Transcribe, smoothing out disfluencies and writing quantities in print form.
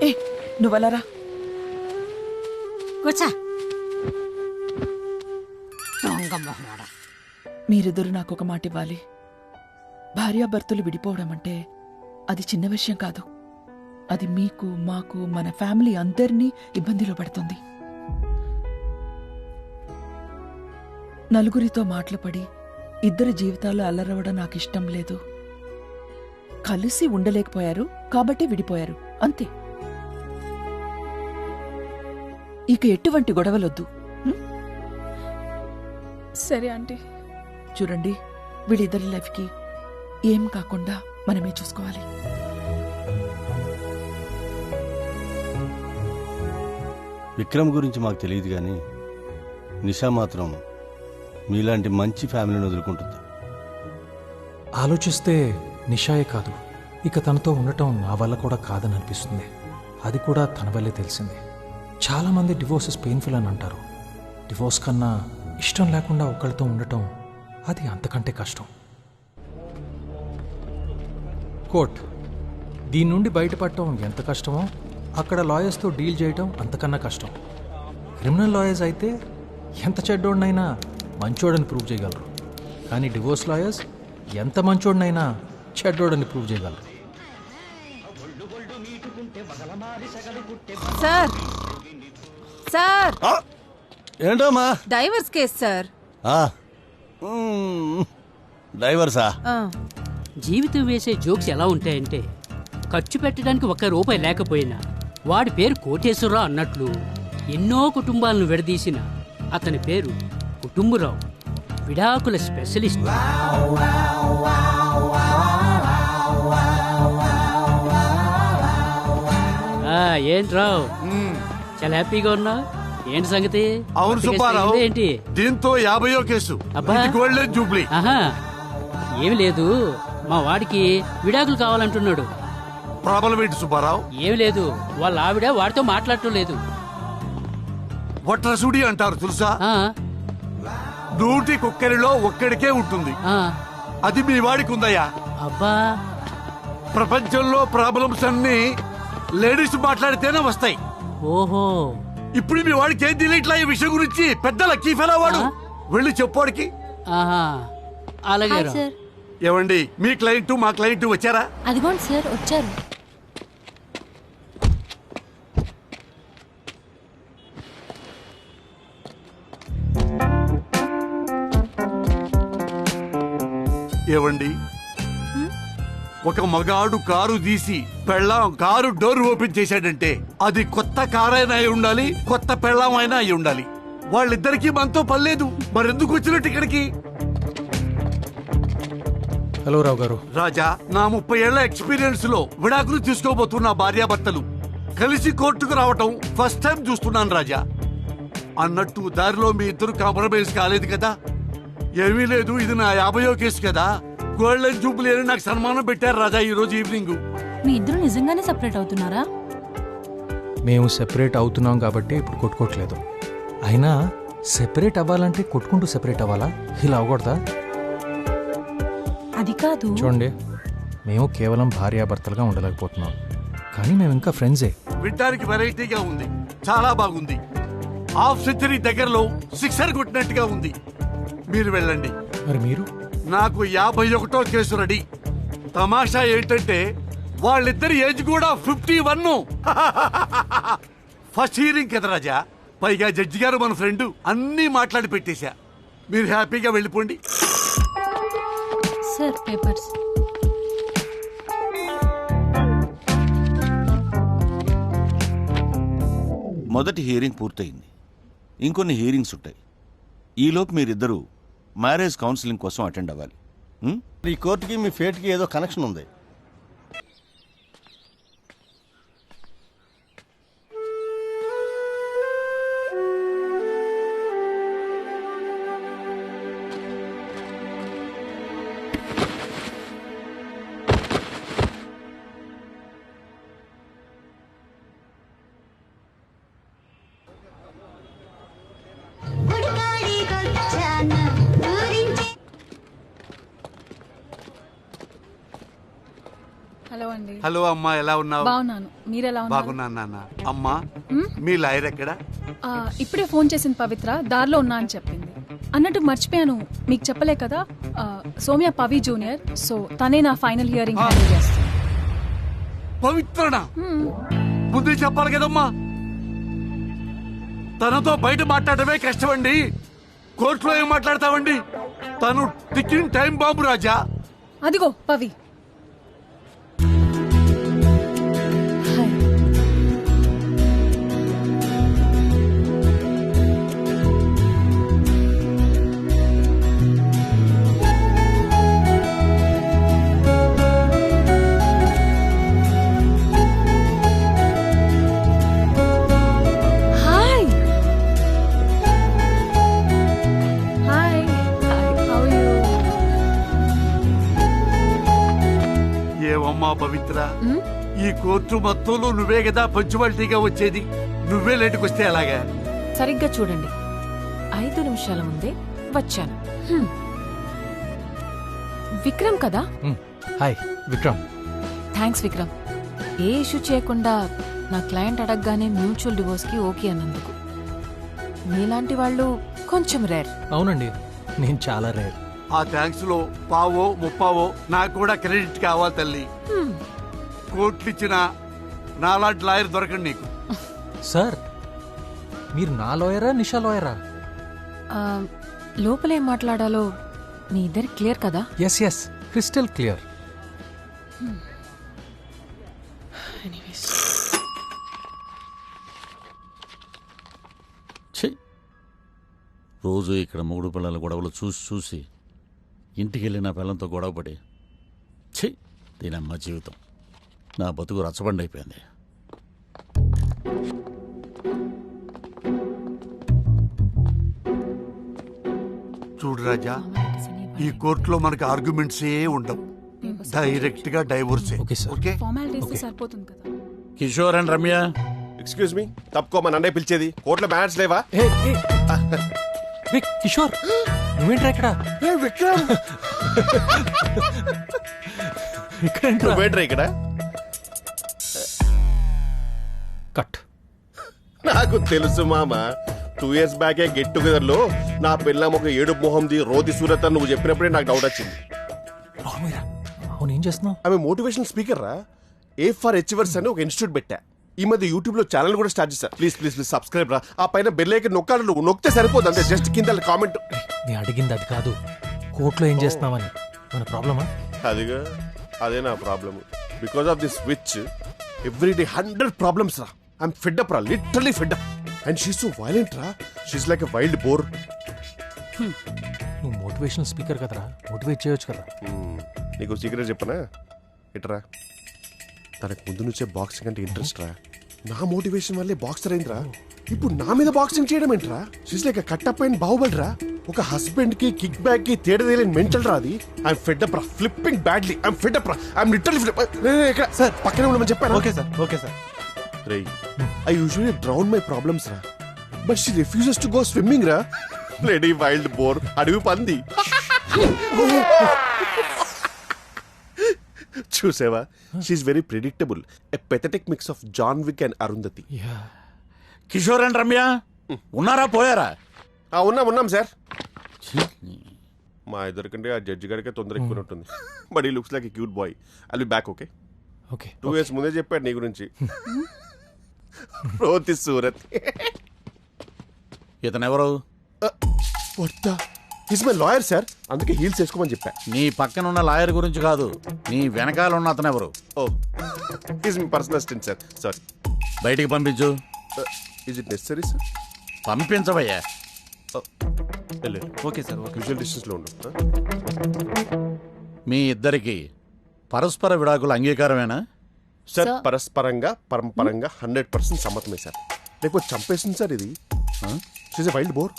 ఏ నువ్వలారా కూర్చో. మీరిద్దరు నాకు ఒక మాట ఇవ్వాలి. భార్యాభర్తలు విడిపోవడం అంటే అది చిన్న విషయం కాదు. అది మీకు, మాకు, మన ఫ్యామిలీ అందరినీ ఇబ్బందిలో పడుతుంది. నలుగురితో మాటలు పడి ఇద్దరి జీవితాలు అల్లరవడం నాకు ఇష్టం లేదు. కలిసి ఉండలేకపోయారు కాబట్టి విడిపోయారు, అంతే. ఇక ఎటువంటి గొడవలొద్దు. సరే ఆంటీ. చూడండి, వీళ్ళిద్దరి లైఫ్కి ఏం కాకుండా మనమే చూసుకోవాలి. విక్రమ్ గురించి మాకు తెలియదు కానీ నిషా మాత్రం మీలాంటి మంచి ఫ్యామిలీని వదులుకుంటుంది. ఆలోచిస్తే నిషాయే కాదు, ఇక తనతో ఉండటం నా వల్ల కూడా కాదని అనిపిస్తుంది. అది కూడా తన వల్లే తెలిసింది. చాలామంది డివోర్సెస్ పెయిన్ఫుల్ అని అంటారు. డివోర్స్ కన్నా ఇష్టం లేకుండా ఒకళ్ళతో ఉండటం అది అంతకంటే కష్టం. కోర్ట్, దీని నుండి బయటపడటం ఎంత కష్టమో అక్కడ లాయర్స్తో డీల్ చేయటం అంతకన్నా కష్టం. క్రిమినల్ లాయర్స్ అయితే ఎంత చెడ్డోడినైనా మంచోడని ప్రూవ్ చేయగలరు, కానీ డివోర్స్ లాయర్స్ ఎంత మంచోడినైనా చెడ్డోడని ప్రూవ్ చేయగలరు. సార్ సార్ ఏంటమ్మా? Divorce case sir. డైవర్సా? జీవితం వేసే జోక్స్ ఎలా ఉంటాయంటే, ఖర్చు పెట్టడానికి ఒక్క రూపాయి లేకపోయినా వాడి పేరు కోటేశ్వరరావు అన్నట్లు ఎన్నో కుటుంబాలను విడదీసిన అతని పేరు కుటుంబరావు. విడాకుల స్పెషలిస్ట్. ఏంట్రావు, చాలా హ్యాపీగా ఉన్నా? ఏంటి సంగతి? అవును సుబ్బారావు, ఏంటి దీంతో 50వ కేసు. Golden Jubilee. ఆహా, ఏమి లేదు, మా వాడికి విడాకులు కావాలంటున్నాడు. ప్రాబ్లం ఏంటి సుబ్బారావు? ఏమి లేదు, వాళ్ళ ఆవిడ వాడితో మాట్లాడటం లేదు. వట్రసుడి అంటారు తెలుసా? నూటి కుక్కరిలో ఒక్కడికే ఉంటుంది, అది మీ వాడికి ఉందయ్యా. అబ్బా, ప్రపంచంలో ప్రాబ్లమ్స్ అన్ని లేడీస్ మాట్లాడితేనే వస్తాయి. ఓహో, ఇప్పుడు మీ వాడికి ఏం తెలియట్లా ఈ విషయం గురించి? పెద్ద లక్కీ ఫెలో వాడు. వెళ్ళి చెప్పోడికి. అలాగే. ఏవండి, మీ క్లయింట్ మా క్లయింట్ వచ్చారా? అదిగోండి సార్ వచ్చారు. ఏవండి, ఒక మగాడు కారు తీసి పెళ్ళాం కారు డోర్ ఓపెన్ చేశాడంటే అది కొత్త కారైనా అయి ఉండాలి, కొత్త పెళ్ళాం అయినా అయి ఉండాలి. వాళ్ళిద్దరికీ మనతో పర్లేదు, మరెందుకు వచ్చినట్టు ఇక్కడికి? హలో రావు గారు. రాజా, నా 30 ఏళ్ల ఎక్స్పీరియన్స్ లో విడాకులు తీసుకోబోతున్న భార్యాభర్తలు కలిసి కోర్టుకు రావటం ఫస్ట్ టైం చూస్తున్నాను రాజా. అన్నట్టు దారిలో మీ ఇద్దరు కాంప్రమైజ్ కాలేదు కదా? ఏమీ లేదు, ఇది నా 50వ కేసు కదా. గోల్డెన్ జూబ్లీ అని నాకు సన్మానం పెట్టారు రాజా ఈ రోజు ఈవినింగ్. మీ ఇద్దరు నిజంగానే సెపరేట్ అవుతున్నారా? మేము సెపరేట్ అవుతున్నాం కాబట్టి ఇప్పుడు కొట్టుకోవట్లేదు. అయినా సెపరేట్ అవ్వాలంటే కొట్టుకుంటూ సెపరేట్ అవ్వాలా? ఇలా అవ్వకూడదా? అది కాదు. చూడండి, మేము కేవలం భార్యాభర్తలుగా ఉండలేకపోతున్నాం, కానీ మేము ఇంకా ఫ్రెండ్సే. వినడానికి వెరైటీగా ఉంది, చాలా బాగుంది. హాఫ్ సెంచరీ దగ్గరలో సిక్సర్ కొట్టినట్టుగా ఉంది. మీరు వెళ్ళండి. మరి మీరు? నాకు 51వ కేసు రెడీ. తమాషా ఏంటంటే వాళ్ళిద్దరి ఏజ్ కూడా 51. ఫస్ట్ హీరింగ్ కదా రాజా, పైగా జడ్జి గారు మన ఫ్రెండ్, అన్నీ మాట్లాడి పెట్టేశా. మీరు హ్యాపీగా వెళ్ళిపోండి. Sir papers. మొదటి హీరింగ్ పూర్తయింది, ఇంకొన్ని హీరింగ్స్ ఉంటాయి. ఈలోపు మీరిద్దరూ మ్యారేజ్ కౌన్సిలింగ్ కోసం అటెండ్ అవ్వాలి. ఈ కోర్టుకి మీ ఫేట్కి ఏదో కనెక్షన్ ఉంది. అండి. హలో అమ్మా, ఎలా ఉన్నావు? బాగున్నాను, మీరెలా ఉన్నారు? బాగున్నాను నాన్న. అమ్మా, మీ లాయర్ ఎక్కడ? ఇప్పుడే ఫోన్ చేసింది పవిత్ర, దారిలో ఉన్నా అని చెప్పింది. అన్నట్టు మర్చిపోయాను, మీకు చెప్పలే కదా, సౌమ్య పవి జూనియర్, సో తనే నా ఫైనల్ హియరింగ్ హ్యాండిల్ చేస్తుంది. పవిత్రనా? ముందే చెప్పాలి కదమ్మా. తనతో బయట మాట్లాడటమే కష్టమండి, కోర్టులో ఏం మాట్లాడతామండి? తను టికింగ్ టైం బాంబు రాజా. అదిగో పవి. ఏమమ్మా పవిత్ర, ఈ కోర్టు మొత్తంలో నువ్వే కదా పంచువాలిటీగా వచ్చేది, నువ్వే లేటుకు వస్తే అలాగా? సరిగ్గా చూడండి, 5 నిమిషాల ముందే వచ్చాను. విక్రమ్ కదా? హాయ్ విక్రమ్. థ్యాంక్స్ విక్రమ్. ఏ ఇష్యూ చేయకుండా నా క్లయింట్ అడగగానే మ్యూచువల్ డివోర్స్ కి ఓకే అన్నందుకు. మీలాంటి వాళ్ళు కొంచెం రేర్. అవునండి, నేను చాలా రేర్. ఆ థ్యాంక్స్ లో పావో ముప్పావో నాకు కూడా క్రెడిట్ కావాలి తల్లి. కోర్టులు ఇచ్చిన నాలాంటి లాయర్ దొరకండి నీకు. సార్, మీరు నా లాయరా నిషా లాయరా? లోపలేం మాట్లాడాలో మీ ఇద్దరి క్లియర్ కదా? Yes yes, crystal clear. రోజు ఇక్కడ మూడు పిల్లల గొడవలు చూసి చూసి ఇంటికి వెళ్ళి నా పిల్లలతో గొడవపడి ఛీ, దీనమ్మ జీవితం, నా బతుకు రచ్చబండి అయిపోయింది. చూడు రాజా, ఈ కోర్టులో మనకి ఆర్గ్యుమెంట్స్ ఏ ఉండవు, డైరెక్ట్ గా డైవోర్సే. ఓకే, ఫార్మాలిటీస్ సరిపోతుంది కదా. Kishore and Ramya, excuse me, తప్పుకో, మా నన్నే పిలిచేది. కోర్టులో మ్యాచ్ లేవా? కిషోర్, నువ్వేంట్రా ఇక్కడ? విక్రమ్, నువ్వేంట్రా ఇక్కడ? కట్. నాకు తెలుసు మామ, 2 years బ్యాకే గెట్ టుగెదర్ లో నా పిల్లం ఒక ఏడు మొహంది రోది సూరత్ అని నువ్వు చెప్పినప్పుడే నాకు డౌట్ వచ్చింది. అవును, ఏం చేస్తున్నావు? ఆమె మోటివేషనల్ స్పీకర్ రా. ఏ ఫర్ అచీవర్స్ అని ఒక ఇన్స్టిట్యూట్ పెట్టా. ఈ మధ్య యూట్యూబ్ లో ఛానల్ కూడా స్టార్ట్ చేశా. ప్లీజ్ ప్లీజ్ ప్లీజ్ సబ్స్క్రైబ్ రా. ఆ పైన బెల్ ఐకాన్ నొక్కాలి, నువ్వు నొక్కితే సరిపోదు అంతే. జస్ట్ కింద కామెంట్. నేను అడిగింది అది కాదు, కోర్టులో ఏం చేస్తున్నావని. మన ప్రాబ్లమా? అదిగా, అదే నా problem. Because of this which every day 100 problems రా. ఐఎమ్ ఫెడ్ అప్ రా, literally fed up. And she's so violent రా, she's like a wild boar. నువ్వు మోటివేషనల్ స్పీకర్ కదరా, మోటివేట్ చేయొచ్చు కదా. నీకు సీక్రెట్ చెప్పనా? ఇట్రా, తనకు ముందు నుంచే బాక్సింగ్ అంటే ఇంట్రెస్ట్ రా. నా మోటివేషన్ వల్లే బాక్సర్ అయిందిరా. ఇప్పుడు నా మీద బాక్సింగ్ చేయడం ఏంట్రా? షీస్ లైక్ కట్టప్ అయిన బాహుబలి రా. ఒక హస్బెండ్ కి కిక్ బ్యాక్ కి తేడా తెలియని మెంటల్ రా అది. ఐఎమ్ ఫెడ్ అప్ రా, flipping badly. I'm fed up రా, ఐఎమ్ లిటరలీ ఇక్కడ సార్ పక్కనే ఉండమని చెప్పాను. Okay sir, okay sir. రేయ్, I usually drown my problems రా, but she refuses to go swimming రా. లేడీ వైల్డ్ బోర్, అడవి పంది. చూసావా, she's very predictable. A pathetic mix of John Wick and Arundhati. Kishore and Ramya ఉన్నారా పోయారా? ఉన్నాం సార్. మా ఇద్దరికంటే ఆ జడ్జి గారికి తొందర ఎక్కువ ఉంటుంది. బట్ ఈ looks like a cute boy. I will be back. Okay okay. 2 years ముందే చెప్పాడు నీ గురించి. రోతి సూరత్. ఇతను ఎవరు? హిస్ మై లాయర్ సార్, అందుకే హీల్స్ వేసుకోమని చెప్పా. నీ పక్కన ఉన్న లాయర్ గురించి కాదు, నీ వెనకాల ఉన్న అతను ఎవరు? ఓ, he's my personal assistant sir. Sorry. బయటికి పంపించు. Is it necessary sir? పంపించవయ్యా. ఓకే సార్, విజువల్ డిస్టెన్స్ లో ఉండు. మీ ఇద్దరికి పరస్పర విడాకుల అంగీకారమేనా? Sir పరస్పరంగా పరంపరంగా 100% సమ్మతమే sir. లేకపోతే చంపేస్తుంది సార్ ఇది. She's a wild bore.